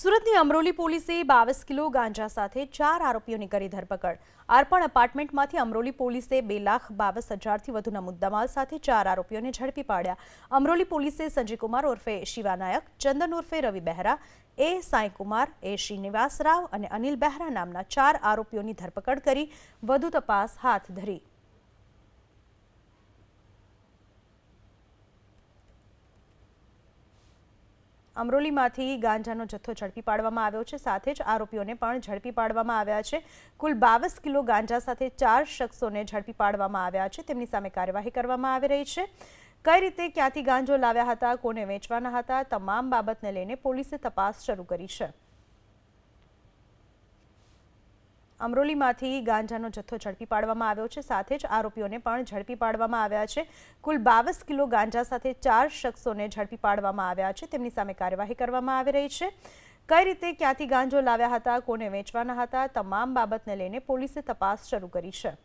સુરતની અમરોલી પોલીસે 22 કિલો ગાંજા સાથે 4 આરોપીઓની કરી ધરપકડ। અર્પણ એપાર્ટમેન્ટમાંથી અમરોલી પોલીસે 2,22,000થી વધુના મુદ્દામાલ સાથે 4 આરોપીઓને ઝડપી પાડ્યા। અમરોલી પોલીસે સંજય કુમાર ઉર્ફે શિવા નાયક, ચંદન ઉર્ફે રવિ બહેરા, એ સાંઈ કુમાર, એ શ્રીનિવાસ રાવ અને અનિલ બહેરા નામના 4 આરોપીઓની ધરપકડ કરી વધુ તપાસ હાથ ધરી। અમરોલીમાંથી ગાંજાનો જથ્થો ઝડપી પાડવામાં આવ્યો છે, સાથે જ આરોપીઓને પણ ઝડપી પાડવામાં આવ્યા છે। કુલ 22 કિલો ગાંજા સાથે 4 શખ્સોને ઝડપી પાડવામાં આવ્યા છે। તેમની સામે કાર્યવાહી કરવામાં આવી રહી છે। કઈ રીતે, ક્યાંથી ગાંજો લાવ્યા હતા, કોને વેચવાના હતા, તમામ બાબતને લઈને પોલીસે તપાસ શરૂ કરી છે। અમરોલીમાંથી ગાંજાનો જથ્થો ઝડપી પાડવામાં આવ્યો છે, સાથે જ આરોપીઓને પણ ઝડપી પાડવામાં આવ્યા છે। કુલ 22 કિલો ગાંજા સાથે 4 શખ્સોને ઝડપી પાડવામાં આવ્યા છે। તેમની સામે કાર્યવાહી કરવામાં આવી રહી છે। કઈ રીતે, ક્યાંથી ગાંજો લાવ્યા હતા, કોને વેચવાના હતા, તમામ બાબતને લઈને પોલીસે તપાસ શરૂ કરી છે।